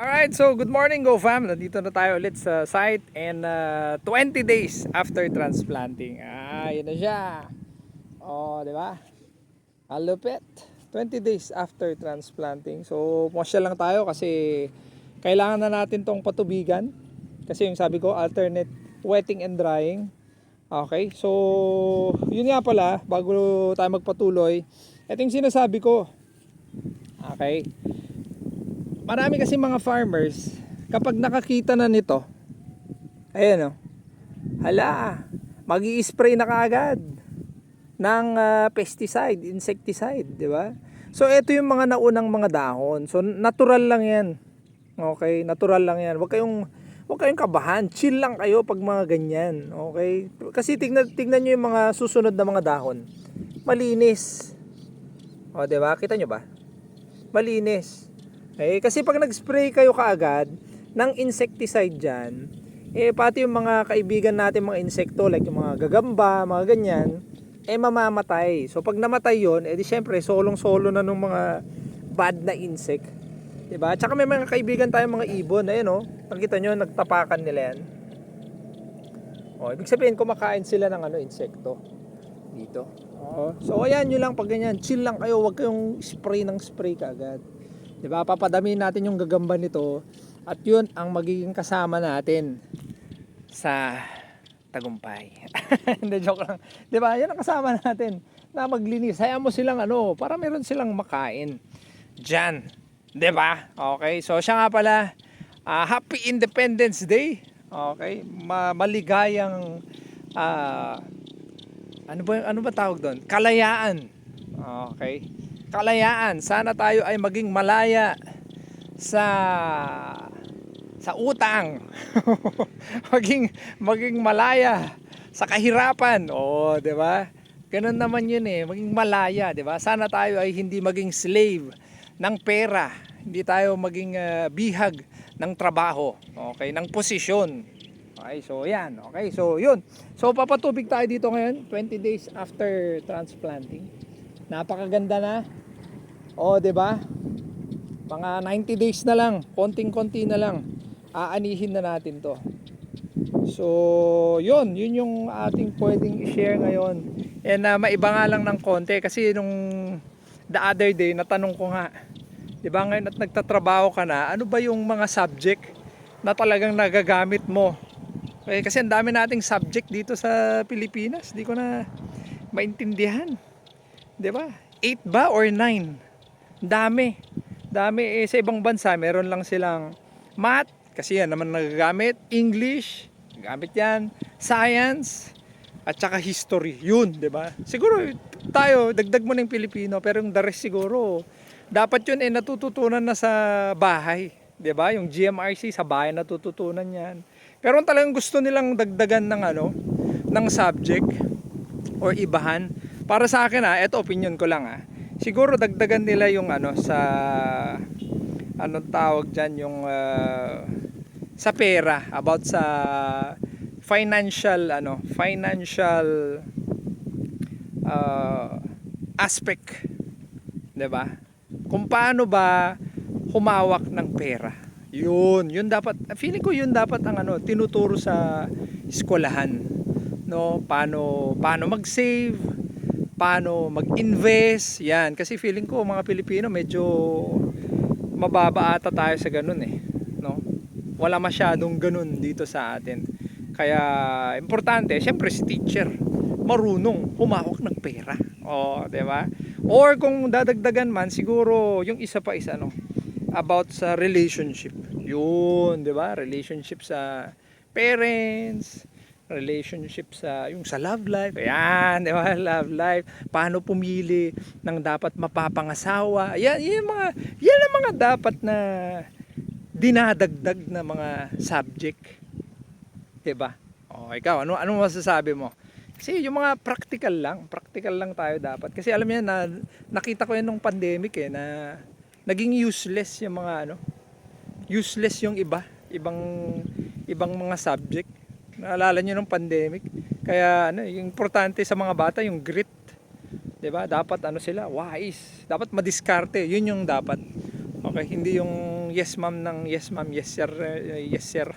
Alright, so good morning Go Fam. Nandito na tayo ulit sa site and 20 days after transplanting. Yun na siya. Oh, di ba? Alupit. 20 days after transplanting. So, posya lang tayo kasi kailangan na natin tong patubigan. Kasi yung sabi ko, alternate wetting and drying. Okay, so yun nga pala, bago tayo magpatuloy, ito yung sinasabi ko. Okay. Marami kasi mga farmers, kapag nakakita na nito, ayan o, hala, mag-i-spray na kaagad ng pesticide, insecticide, di ba? So ito yung mga naunang mga dahon. So natural lang yan. Okay, natural lang yan. Huwag kayong kabahan. Chill lang kayo pag mga ganyan. Okay? Kasi tignan niyo yung mga susunod na mga dahon. Malinis. O, di ba? Kita nyo ba? Malinis. Kasi pag nag-spray kayo kaagad ng insecticide dyan, pati yung mga kaibigan natin, mga insekto, like yung mga gagamba, mga ganyan, mamamatay. So pag namatay yun, di syempre, solong-solo na nung mga bad na insect. Diba? Tsaka may mga kaibigan tayong mga ibon, ayun o, nakita nyo, nagtapakan nila yan. Ibig sabihin, kumakain sila ng insekto dito. So ayan, nyo lang pag ganyan, chill lang kayo, huwag kayong spray ng spray kaagad. Diba? Papadamihin natin yung gagamba nito at yun ang magiging kasama natin sa tagumpay. Hindi, joke lang. Diba? Yan ang kasama natin na maglinis. Hayaan mo silang para meron silang makain dyan. Diba? Okay. So siya nga pala, Happy Independence Day. Okay. Maligayang ano ba tawag doon? Kalayaan. Okay. Kalayaan. Sana tayo ay maging malaya sa utang. maging malaya sa kahirapan. Oh, 'di ba? Ganun naman 'yun maging malaya, 'di ba? Sana tayo ay hindi maging slave ng pera. Hindi tayo maging bihag ng trabaho, okay, ng posisyon. Okay, so 'yan. Okay, so 'yun. So papatubig tayo dito ngayon, 20 days after transplanting. Napakaganda na. Oh, 'di ba? Mga 90 days na lang, konting-konti na lang. Aanihin na natin 'to. So, 'yun yung ating pwedeng i-share ngayon. And maiba nga lang ng konti kasi nung the other day natanong ko nga, 'di ba, ngayon at nagtatrabaho ka na, ano ba yung mga subject na talagang nagagamit mo? Kasi ang dami nating subject dito sa Pilipinas, di ko na maintindihan. 'Di ba? 8 ba or 9? Dami. Sa ibang bansa meron lang silang math, kasi yan naman nagagamit, English, gamit yan, science, at saka history. Yun, 'di ba? Siguro tayo dagdag mo ng Pilipino, pero yung the rest siguro dapat yun natututunan na sa bahay, 'di ba? Yung GMRC sa bahay natututunan yan. Pero kung talagang gusto nilang dagdagan ng ng subject or ibahan, para sa akin ito opinion ko lang siguro dagdagan nila yung sa anong tawag diyan, yung sa pera, about sa financial aspect, 'di ba? Kung paano ba humawak ng pera. Yun dapat, feeling ko yun dapat ang tinuturo sa eskwelahan, no? Paano mag-save, paano mag-invest, yan. Kasi feeling ko mga Pilipino medyo mababa ata tayo sa ganun no? Wala masyadong ganun dito sa atin. Kaya importante, syempre si teacher marunong humawak ng pera. Di ba? Or kung dadagdagan man, siguro yung isa pa is about sa relationship. Yun, 'di ba? Relationship sa parents, relationship sa love life. Ayan, 'di ba? Love life. Paano pumili ng dapat mapapangasawa. Yan ang mga dapat na dinadagdag na mga subject. 'Di ba? Ikaw, ano masasabi mo? Kasi yung mga practical lang tayo dapat. Kasi alam niyo na nakita ko yan nung pandemic na naging useless yung mga useless yung ibang mga subject. Naalala niyo nung pandemic? Kaya yung importante sa mga bata yung grit. 'Di ba? Dapat sila wise. Dapat madiskarte. Yun yung dapat. Okay, hindi yung yes ma'am ng yes ma'am, yes sir, yes sir.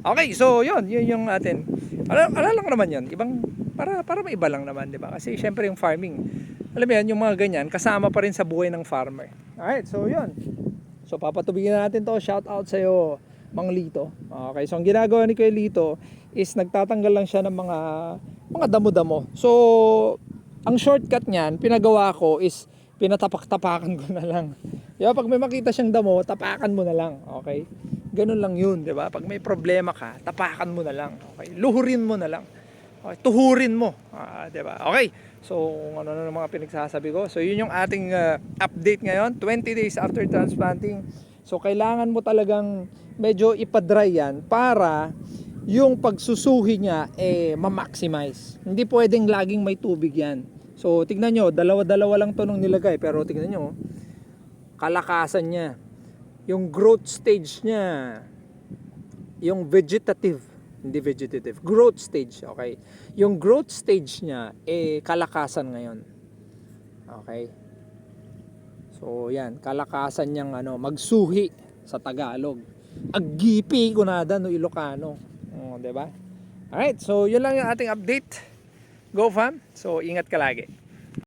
Okay, so yun yung atin. Ala lang naman yun, ibang para maiba lang naman, di ba? Kasi syempre yung farming, alam mo yan, yung mga ganyan, kasama pa rin sa buhay ng farmer. Alright, so yun. So papatubigin natin to, shout out sa'yo, Mang Lito. Okay, so ang ginagawa ni Kuya Lito is nagtatanggal lang siya ng mga damo-damo. So, ang shortcut niyan, pinagawa ko is pinatapak-tapakan ko na lang. Diba, pag may makita siyang damo, tapakan mo na lang. Okay? Ganun lang yun, di ba? Pag may problema ka, tapakan mo na lang. Okay? Luhurin mo na lang. Okay? Tuhurin mo. Di ba? Okay. So, ano na mga pinagsasabi ko. So, yun yung ating update ngayon. 20 days after transplanting. So, kailangan mo talagang medyo ipadry yan para yung pagsusuhi niya ma-maximize. Hindi pwedeng laging may tubig yan. So, tignan nyo, dalawa-dalawa lang to nung nilagay. Pero tignan nyo, kalakasan niya. Yung growth stage niya. Yung vegetative. Hindi vegetative. Growth stage. Okay. Yung growth stage niya, kalakasan ngayon. Okay. So, yan. Kalakasan niyang magsuhi sa Tagalog. Aggipi kunada no Ilocano. Diba? Alright, so yun lang yung ating update. Go fam. So ingat ka lagi.